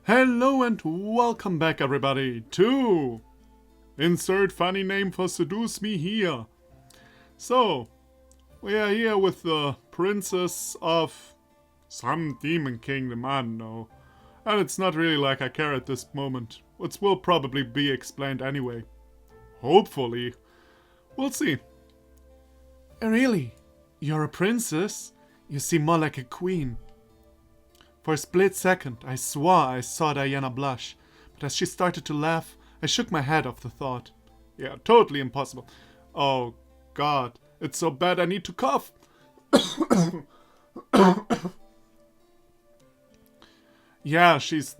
Hello and welcome back everybody to insert funny name for Seduce Me here. So, we are here with the princess of some demon kingdom, I don't know. And it's not really like I care at this moment. It will probably be explained anyway. Hopefully. We'll see. Really? You're a princess? You seem more like a queen. For a split second, I swore I saw Diana blush, but as she started to laugh, I shook my head off the thought. Yeah, totally impossible. Oh, God, it's so bad I need to cough. Yeah, she's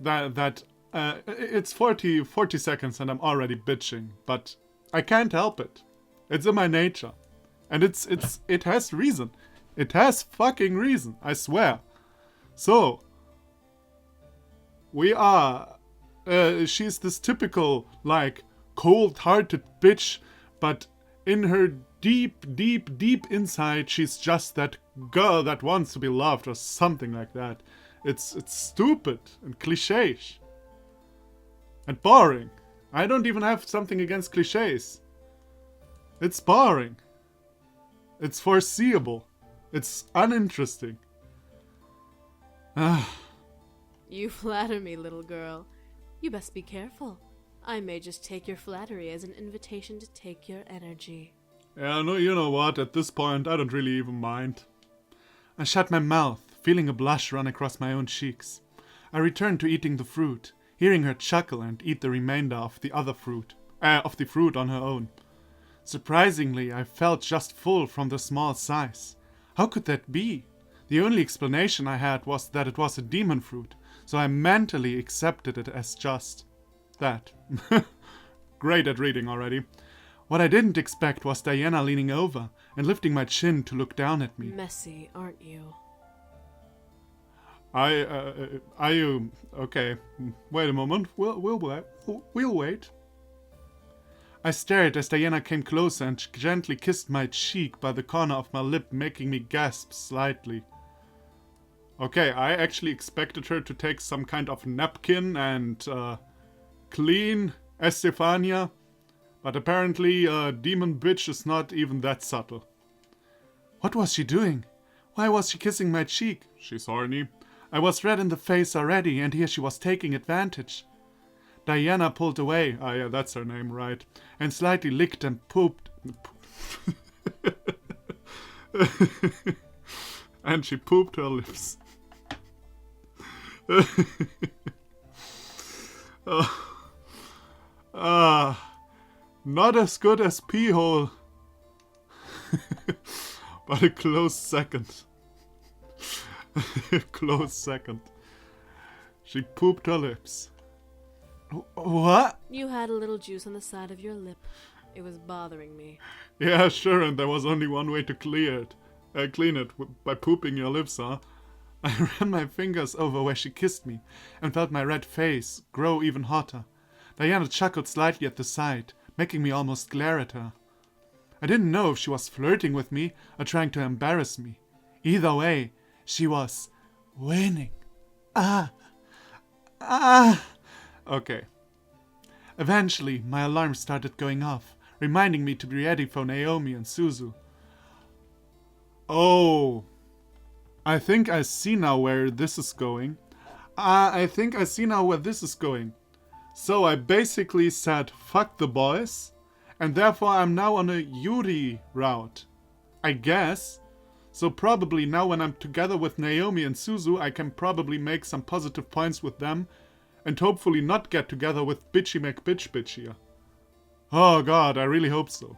it's 40 seconds and I'm already bitching, but I can't help it. It's in my nature. And it has reason. It has fucking reason, I swear. So, we are, she's this typical, like, cold-hearted bitch, but in her deep inside, she's just that girl that wants to be loved or something like that. It's stupid and cliché and boring. I don't even have something against clichés. It's boring. It's foreseeable. It's uninteresting. You flatter me, little girl. You best be careful. I may just take your flattery as an invitation to take your energy. Yeah, no, you know what? At this point, I don't really even mind. I shut my mouth, feeling a blush run across my own cheeks. I returned to eating the fruit, hearing her chuckle and eat the remainder of the fruit on her own. Surprisingly, I felt just full from the small size. How could that be? The only explanation I had was that it was a demon fruit, so I mentally accepted it as just that. Great at reading already. What I didn't expect was Diana leaning over and lifting my chin to look down at me. Messy, aren't you? Are you... Okay, wait a moment. We'll wait. I stared as Diana came closer and gently kissed my cheek by the corner of my lip, making me gasp slightly. Okay, I actually expected her to take some kind of napkin and clean Estefania, but apparently demon bitch is not even that subtle. What was she doing? Why was she kissing my cheek? She's horny. I was red in the face already, and here she was taking advantage. Diana pulled away, yeah, that's her name, right, and slightly licked and pooped. And she pooped her lips. Not as good as pee hole, but a close second. Close second. She pooped her lips. What? You had a little juice on the side of your lip. It was bothering me. Yeah, sure, and there was only one way to clean it, by pooping your lips, huh? I ran my fingers over where she kissed me, and felt my red face grow even hotter. Diana chuckled slightly at the sight, making me almost glare at her. I didn't know if she was flirting with me or trying to embarrass me. Either way, she was winning. Okay. Eventually, my alarm started going off, reminding me to be ready for Naomi and Suzu. Oh, I think I see now where this is going. So I basically said, fuck the boys, and therefore I'm now on a Yuri route. I guess. So probably now when I'm together with Naomi and Suzu, I can probably make some positive points with them, and hopefully not get together with Bitchy McBitch here. Oh god, I really hope so.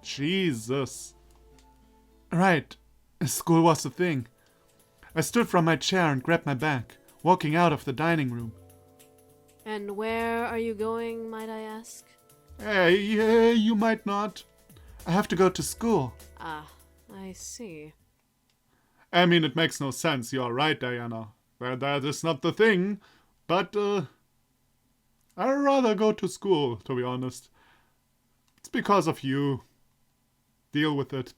Jesus. Right, school was the thing. I stood from my chair and grabbed my bag, walking out of the dining room. And where are you going, might I ask? Hey, yeah, you might not. I have to go to school. Ah, I see. I mean, it makes no sense, you're right, Diana. That is not the thing, but, I'd rather go to school, to be honest. It's because of you. Deal with it.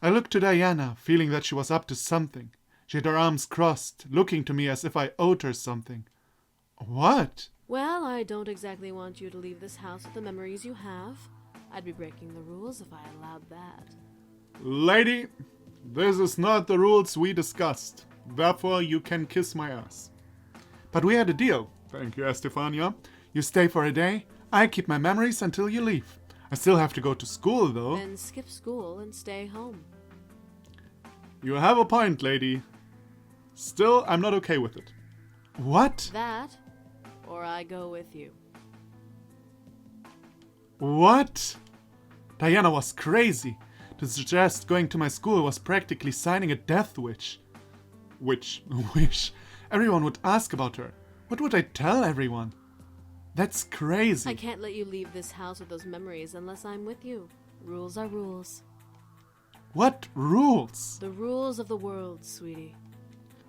I looked to Diana, feeling that she was up to something. She had her arms crossed, looking to me as if I owed her something. What? Well, I don't exactly want you to leave this house with the memories you have. I'd be breaking the rules if I allowed that. Lady, this is not the rules we discussed. Therefore, you can kiss my ass. But we had a deal. Thank you, Estefania. You stay for a day, I keep my memories until you leave. I still have to go to school, though. Then skip school and stay home. You have a point, lady. Still, I'm not okay with it. What? That, or I go with you. What? Diana was crazy. To suggest going to my school was practically signing a death wish. Wish. Everyone would ask about her. What would I tell everyone? That's crazy. I can't let you leave this house with those memories unless I'm with you. Rules are rules. What rules? The rules of the world, sweetie.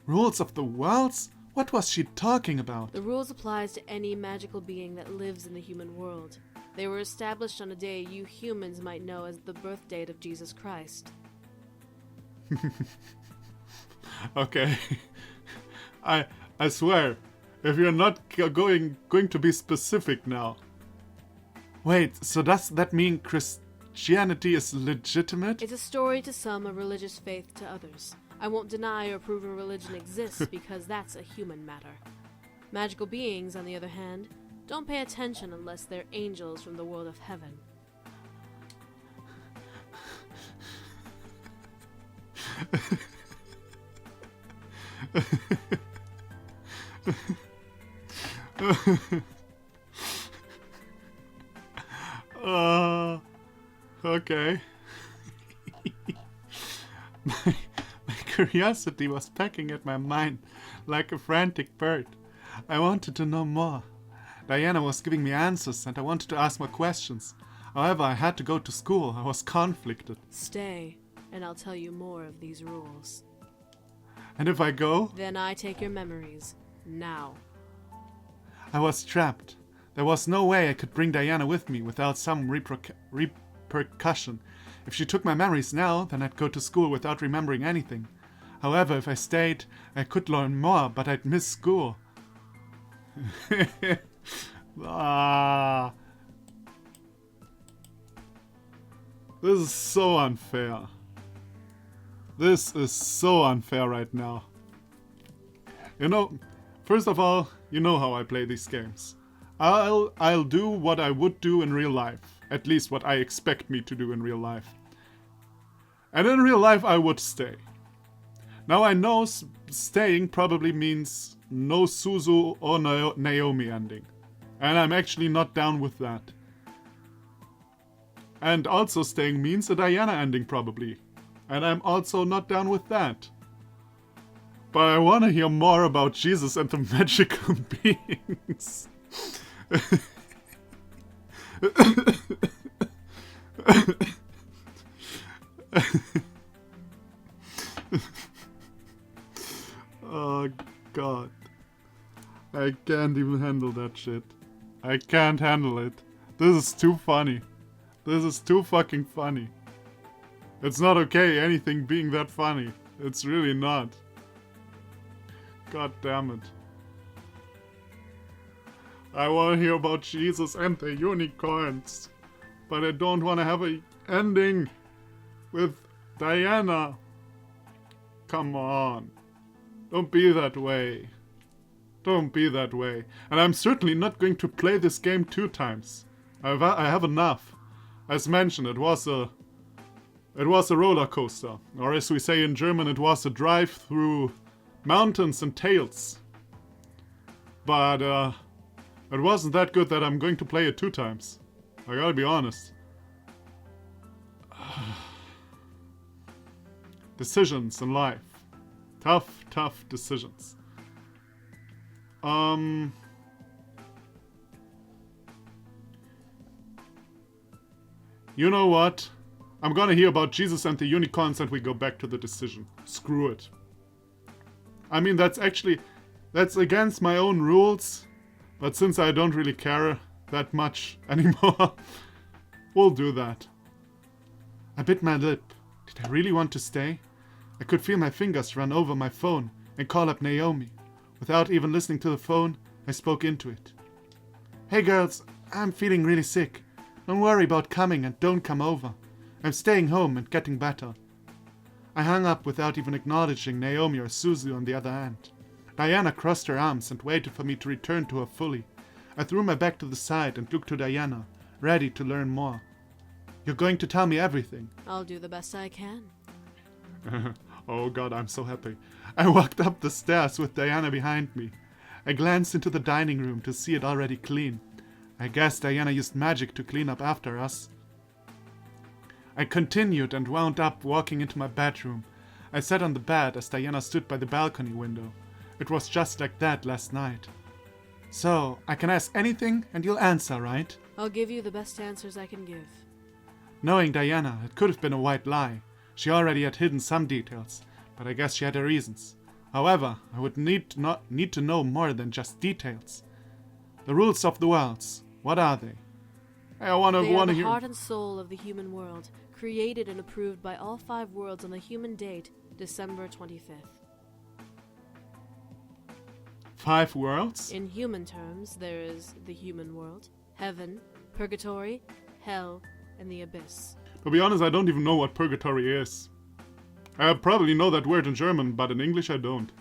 Rules of the worlds? What was she talking about? The rules applies to any magical being that lives in the human world. They were established on a day you humans might know as the birth date of Jesus Christ. Okay. I swear, if you're not going to be specific now. Wait, so does that mean Christianity is legitimate? It's a story to some, a religious faith to others. I won't deny or prove a religion exists because that's a human matter. Magical beings, on the other hand, don't pay attention unless they're angels from the world of heaven. Okay. my curiosity was pecking at my mind like a frantic bird. I wanted to know more. Diana was giving me answers and I wanted to ask more questions. However, I had to go to school. I was conflicted. Stay, and I'll tell you more of these rules. And if I go? Then I take your memories. Now. I was trapped. There was no way I could bring Diana with me without some repercussion. If she took my memories now, then I'd go to school without remembering anything. However, if I stayed, I could learn more, but I'd miss school. This is so unfair. This is so unfair right now. You know, first of all, you know how I play these games. I'll do what I would do in real life. At least what I expect me to do in real life. And in real life I would stay. Now I know staying probably means no Suzu or Naomi ending. And I'm actually not down with that. And also staying means a Diana ending probably. And I'm also not down with that. But I want to hear more about Jesus and the magical beings. Oh God. I can't even handle that shit. I can't handle it. This is too funny. This is too fucking funny. It's not okay, anything being that funny. It's really not. God damn it. I want to hear about Jesus and the unicorns. But I don't want to have an ending with Diana. Come on. Don't be that way. Don't be that way. And I'm certainly not going to play this game 2 times. I have enough. As mentioned, it was a roller coaster. Or as we say in German, it was a drive through mountains and tales. But it wasn't that good that I'm going to play it 2 times. I gotta be honest. Decisions in life. Tough decisions. You know what? I'm gonna hear about Jesus and the unicorns and we go back to the decision. Screw it. I mean, that's against my own rules. But since I don't really care that much anymore, we'll do that. I bit my lip. Did I really want to stay? I could feel my fingers run over my phone and call up Naomi. Without even listening to the phone, I spoke into it. Hey girls, I'm feeling really sick. Don't worry about coming and don't come over. I'm staying home and getting better. I hung up without even acknowledging Naomi or Suzu on the other end. Diana crossed her arms and waited for me to return to her fully. I threw my back to the side and looked to Diana, ready to learn more. You're going to tell me everything. I'll do the best I can. Oh god, I'm so happy. I walked up the stairs with Diana behind me. I glanced into the dining room to see it already clean. I guess Diana used magic to clean up after us. I continued and wound up walking into my bedroom. I sat on the bed as Diana stood by the balcony window. It was just like that last night. So, I can ask anything and you'll answer, right? I'll give you the best answers I can give. Knowing Diana, it could have been a white lie. She already had hidden some details, but I guess she had her reasons. However, I would need to know more than just details. The rules of the worlds, what are they? I want They are to the hear. heart and soul of the human world, created and approved by all 5 worlds on the human date, December 25th. 5 worlds? In human terms, there is the human world, heaven, purgatory, hell, and the abyss. To be honest, I don't even know what purgatory is. I probably know that word in German, but in English I don't.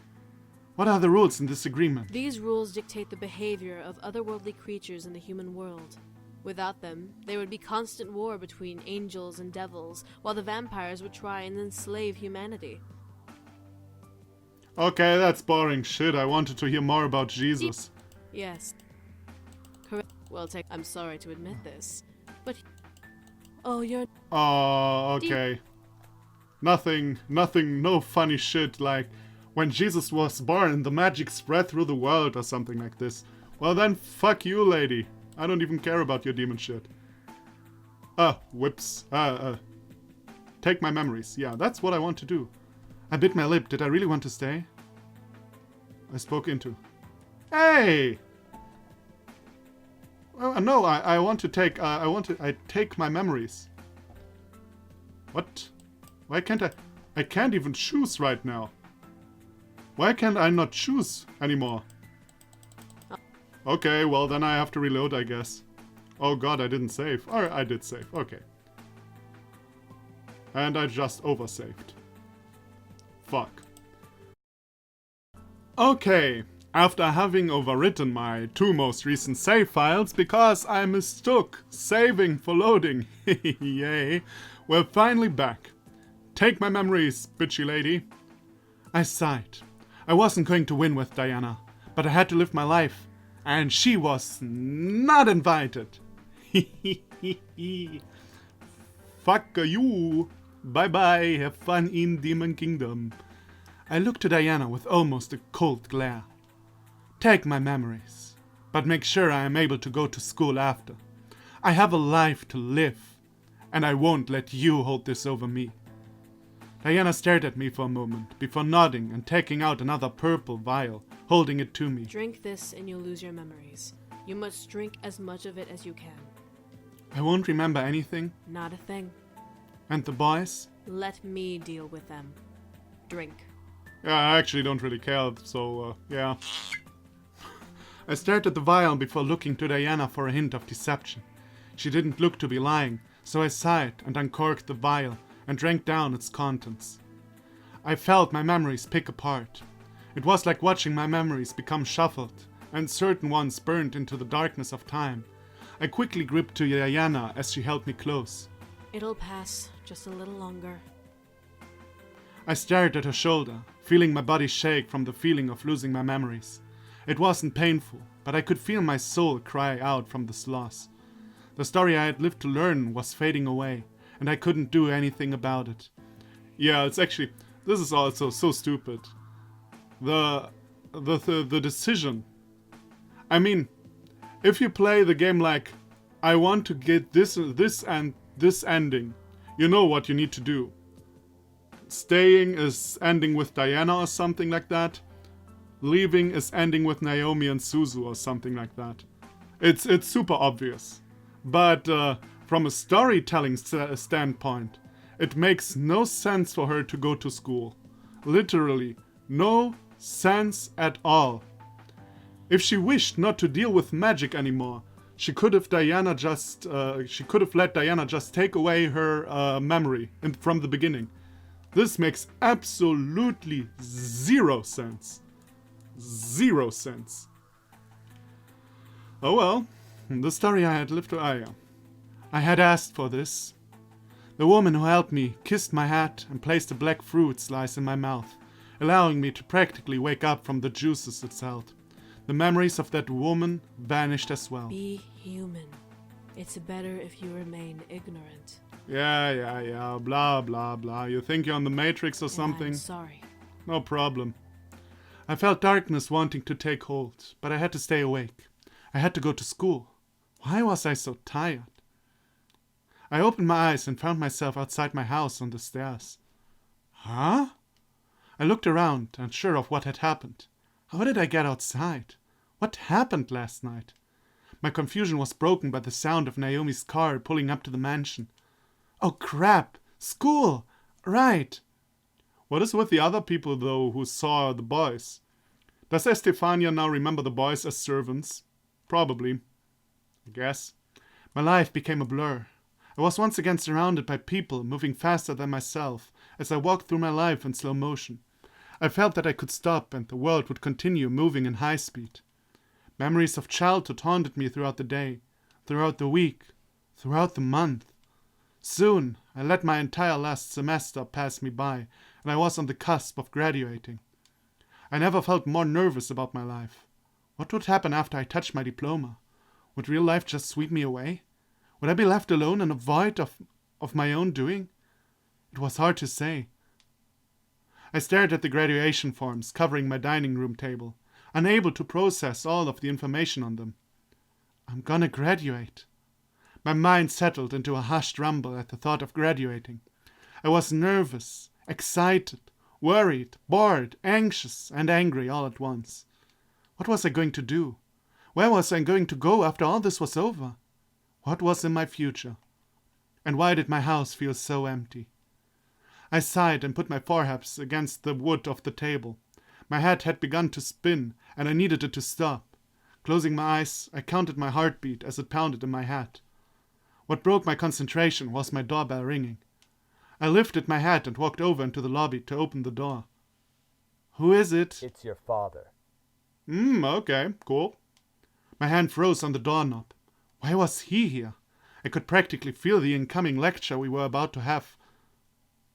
What are the rules in this agreement? These rules dictate the behavior of otherworldly creatures in the human world. Without them, there would be constant war between angels and devils, while the vampires would try and enslave humanity. Okay, that's boring shit. I wanted to hear more about Jesus. Yes. Correct. Well, I'm sorry to admit this, but... Oh, you're... Oh, okay. Nothing, no funny shit like when Jesus was born, the magic spread through the world or something like this. Well then, fuck you, lady. I don't even care about your demon shit. Whips. Take my memories. Yeah, that's what I want to do. I bit my lip. Did I really want to stay? I spoke into. Hey! Well, no, I want to take, I take my memories. What? Why can't I can't even choose right now. Why can't I not choose anymore? Okay, well then I have to reload, I guess. Oh god, I didn't save. Or I did save, okay. And I just oversaved. Fuck. Okay, after having overwritten my 2 most recent save files because I mistook saving for loading, yay, we're finally back. Take my memories, bitchy lady. I sighed. I wasn't going to win with Diana, but I had to live my life, and she was not invited. Fuck you. Bye bye, have fun in Demon Kingdom. I looked to Diana with almost a cold glare. Take my memories, but make sure I am able to go to school after. I have a life to live, and I won't let you hold this over me. Diana stared at me for a moment, before nodding and taking out another purple vial, holding it to me. Drink this and you'll lose your memories. You must drink as much of it as you can. I won't remember anything. Not a thing. And the boys? Let me deal with them. Drink. Yeah, I actually don't really care, so, yeah. I stared at the vial before looking to Diana for a hint of deception. She didn't look to be lying, so I sighed and uncorked the vial and drank down its contents. I felt my memories pick apart. It was like watching my memories become shuffled, and certain ones burned into the darkness of time. I quickly gripped to Diana as she held me close. It'll pass, just a little longer. I stared at her shoulder, feeling my body shake from the feeling of losing my memories. It wasn't painful, but I could feel my soul cry out from this loss. The story I had lived to learn was fading away, and I couldn't do anything about it. Yeah, it's actually, this is also so stupid. The decision. I mean, if you play the game like, I want to get this and this ending, you know what you need to do. Staying is ending with Diana or something like that. Leaving is ending with Naomi and Suzu or something like that. It's super obvious. But from a storytelling standpoint, it makes no sense for her to go to school. Literally, no sense at all. If she wished not to deal with magic anymore, she could have let Diana just take away her memory from the beginning. This makes absolutely 0 sense. 0 sense. Oh well, the story I had lived to I had asked for this. The woman who helped me kissed my hat and placed a black fruit slice in my mouth, allowing me to practically wake up from the juices it held. The memories of that woman vanished as well. Be human. It's better if you remain ignorant. Yeah, blah, blah, blah. You think you're on the Matrix or something? I'm sorry. No problem. I felt darkness wanting to take hold, but I had to stay awake. I had to go to school. Why was I so tired? I opened my eyes and found myself outside my house on the stairs. Huh? I looked around, unsure of what had happened. How did I get outside? What happened last night? My confusion was broken by the sound of Naomi's car pulling up to the mansion. Oh crap! School! Right! What is with the other people, though, who saw the boys? Does Estefania now remember the boys as servants? Probably. I guess. My life became a blur. I was once again surrounded by people moving faster than myself as I walked through my life in slow motion. I felt that I could stop and the world would continue moving in high speed. Memories of childhood haunted me throughout the day, throughout the week, throughout the month. Soon, I let my entire last semester pass me by, and I was on the cusp of graduating. I never felt more nervous about my life. What would happen after I touched my diploma? Would real life just sweep me away? Would I be left alone in a void of my own doing? It was hard to say. I stared at the graduation forms covering my dining room table, unable to process all of the information on them. I'm gonna graduate. My mind settled into a hushed rumble at the thought of graduating. I was nervous, excited, worried, bored, anxious, and angry all at once. What was I going to do? Where was I going to go after all this was over? What was in my future? And why did my house feel so empty? I sighed and put my foreheads against the wood of the table. My head had begun to spin, and I needed it to stop. Closing my eyes, I counted my heartbeat as it pounded in my head. What broke my concentration was my doorbell ringing. I lifted my head and walked over into the lobby to open the door. Who is it? It's your father. Okay, cool. My hand froze on the doorknob. Why was he here? I could practically feel the incoming lecture we were about to have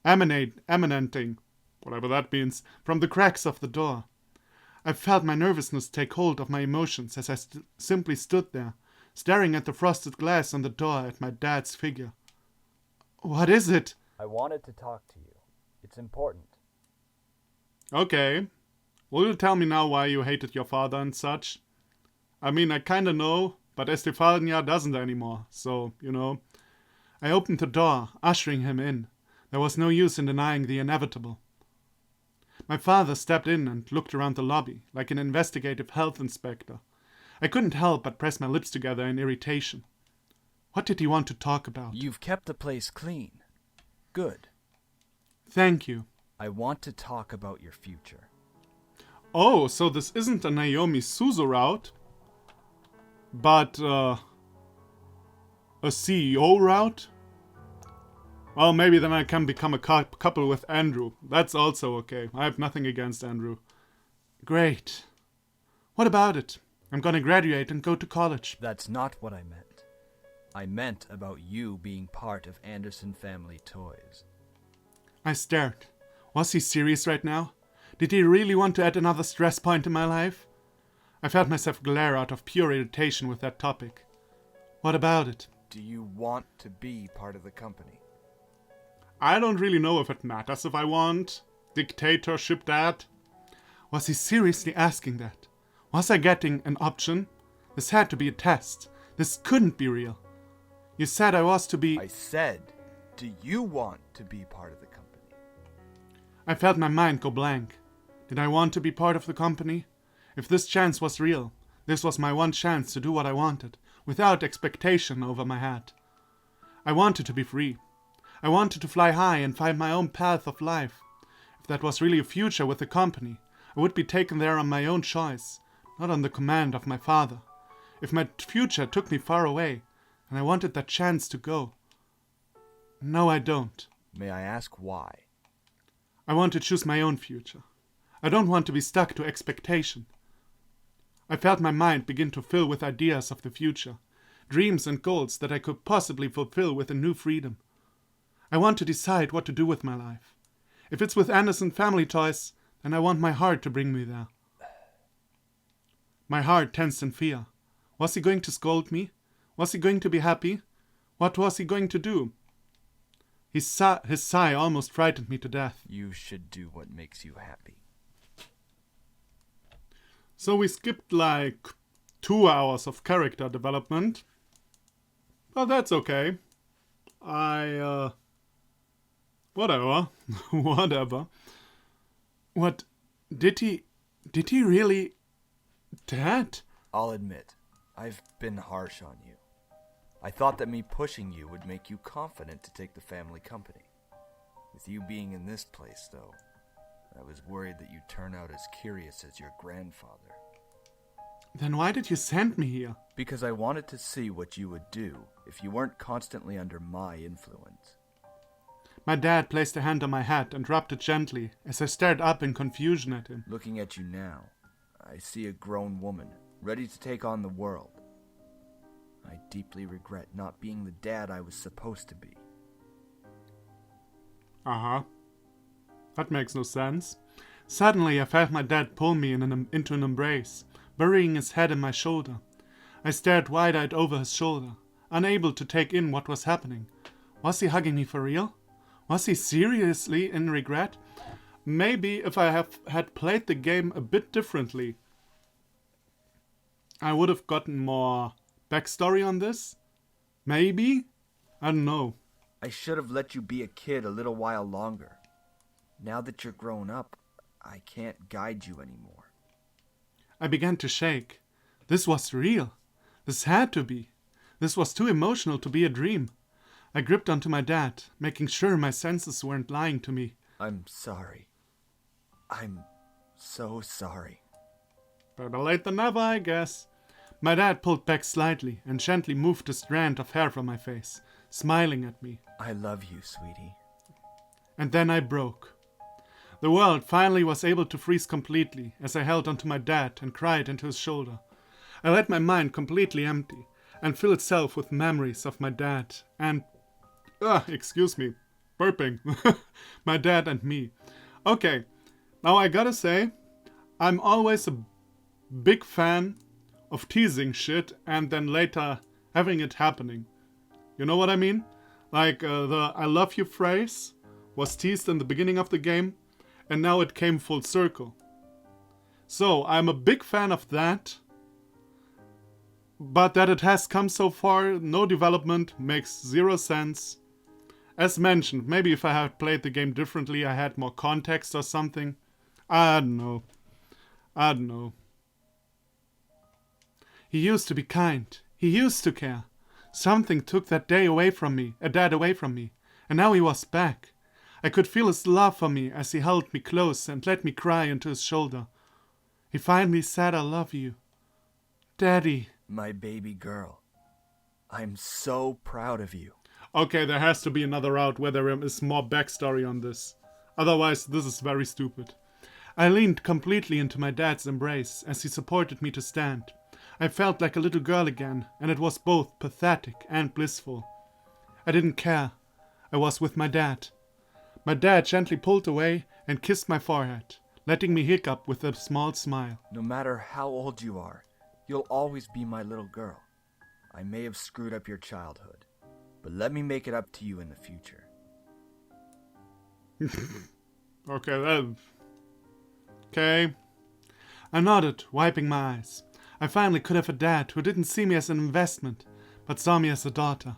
emanating, whatever that means, from the cracks of the door. I felt my nervousness take hold of my emotions as I simply stood there, staring at the frosted glass on the door at my dad's figure. What is it? I wanted to talk to you. It's important. Okay. Will you tell me now why you hated your father and such? I mean, I kinda know, but Estefania doesn't anymore, so, I opened the door, ushering him in. There was no use in denying the inevitable. My father stepped in and looked around the lobby, like an investigative health inspector. I couldn't help but press my lips together in irritation. What did he want to talk about? You've kept the place clean. Good. Thank you. I want to talk about your future. Oh, so this isn't a Naomi Suzu route, but a CEO route? Well, maybe then I can become a couple with Andrew. That's also okay. I have nothing against Andrew. Great. What about it? I'm gonna graduate and go to college. That's not what I meant. I meant about you being part of Anderson Family Toys. I stared. Was he serious right now? Did he really want to add another stress point in my life? I felt myself glare out of pure irritation with that topic. What about it? Do you want to be part of the company? I don't really know if it matters if I want. Dictatorship that. Was he seriously asking that? Was I getting an option? This had to be a test. This couldn't be real. You said I was to be... I said, do you want to be part of the company? I felt my mind go blank. Did I want to be part of the company? If this chance was real, this was my one chance to do what I wanted, without expectation over my head. I wanted to be free. I wanted to fly high and find my own path of life. If that was really a future with the company, I would be taken there on my own choice, not on the command of my father. If my future took me far away, and I wanted that chance to go. No, I don't. May I ask why? I want to choose my own future. I don't want to be stuck to expectation. I felt my mind begin to fill with ideas of the future, dreams and goals that I could possibly fulfill with a new freedom. I want to decide what to do with my life. If it's with Anderson family toys, then I want my heart to bring me there. My heart tensed in fear. Was he going to scold me? Was he going to be happy? What was he going to do? His sigh almost frightened me to death. You should do what makes you happy. So we skipped like 2 hours of character development. Well, that's okay. Whatever. Whatever. What, did he really... Dad? I'll admit, I've been harsh on you. I thought that me pushing you would make you confident to take the family company. With you being in this place, though, I was worried that you'd turn out as curious as your grandfather. Then why did you send me here? Because I wanted to see what you would do if you weren't constantly under my influence. My dad placed a hand on my hat and rubbed it gently as I stared up in confusion at him. Looking at you now, I see a grown woman, ready to take on the world. I deeply regret not being the dad I was supposed to be. Uh-huh. That makes no sense. Suddenly I felt my dad pull me into an embrace, burying his head in my shoulder. I stared wide-eyed over his shoulder, unable to take in what was happening. Was he hugging me for real? Was he seriously in regret? Maybe if I had played the game a bit differently, I would have gotten more backstory on this? Maybe? I don't know. I should have let you be a kid a little while longer. Now that you're grown up, I can't guide you anymore. I began to shake. This was real. This had to be. This was too emotional to be a dream. I gripped onto my dad, making sure my senses weren't lying to me. I'm sorry. I'm so sorry. Better late than never, I guess. My dad pulled back slightly and gently moved a strand of hair from my face, smiling at me. I love you, sweetie. And then I broke. The world finally was able to freeze completely as I held onto my dad and cried into his shoulder. I let my mind completely empty and fill itself with memories of my dad and... excuse me, burping. My dad and me. Okay, now I gotta say, I'm always a big fan of teasing shit and then later having it happening. You know what I mean? Like the I love you phrase was teased in the beginning of the game and now it came full circle. So I'm a big fan of that, but that it has come so far, no development, makes zero sense. As mentioned, maybe if I had played the game differently, I had more context or something. I don't know. He used to be kind. He used to care. Something took that day away from me, a dad away from me, and now he was back. I could feel his love for me as he held me close and let me cry into his shoulder. He finally said, "I love you." Daddy. My baby girl. I'm so proud of you. Okay, there has to be another route where there is more backstory on this. Otherwise, this is very stupid. I leaned completely into my dad's embrace as he supported me to stand. I felt like a little girl again, and it was both pathetic and blissful. I didn't care. I was with my dad. My dad gently pulled away and kissed my forehead, letting me hiccup with a small smile. No matter how old you are, you'll always be my little girl. I may have screwed up your childhood, but let me make it up to you in the future. Okay, then. Okay. I nodded, wiping my eyes. I finally could have a dad who didn't see me as an investment, but saw me as a daughter.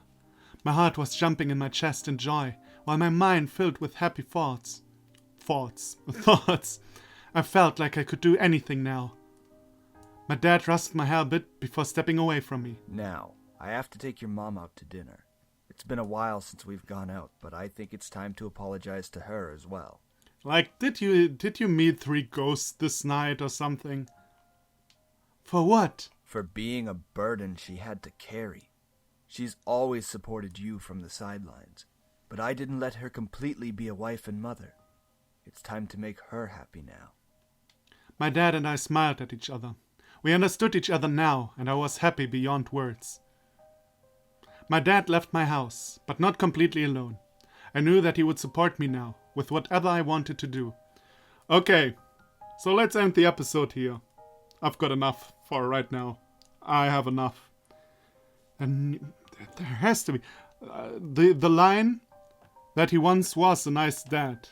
My heart was jumping in my chest in joy, while my mind filled with happy thoughts. Thoughts. I felt like I could do anything now. My dad rustled my hair a bit before stepping away from me. Now, I have to take your mom out to dinner. It's been a while since we've gone out, but I think it's time to apologize to her as well. Like, did you meet 3 ghosts this night or something? For what? For being a burden she had to carry. She's always supported you from the sidelines, but I didn't let her completely be a wife and mother. It's time to make her happy now. My dad and I smiled at each other. We understood each other now, and I was happy beyond words. My dad left my house, but not completely alone. I knew that he would support me now, with whatever I wanted to do. Okay, so let's end the episode here. I've got enough for right now. I have enough. And there has to be... the line that he once was a nice dad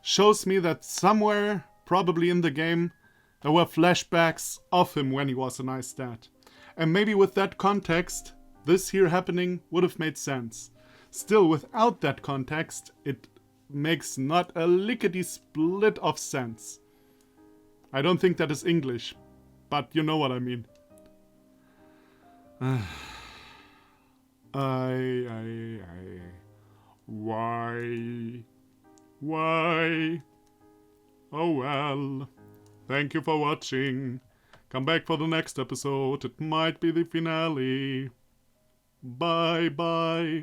shows me that somewhere, probably in the game, there were flashbacks of him when he was a nice dad. And maybe with that context, this here happening would have made sense. Still, without that context, it makes not a lickety-split of sense. I don't think that is English, but you know what I mean. Why? Oh well. Thank you for watching. Come back for the next episode. It might be the finale. Bye bye.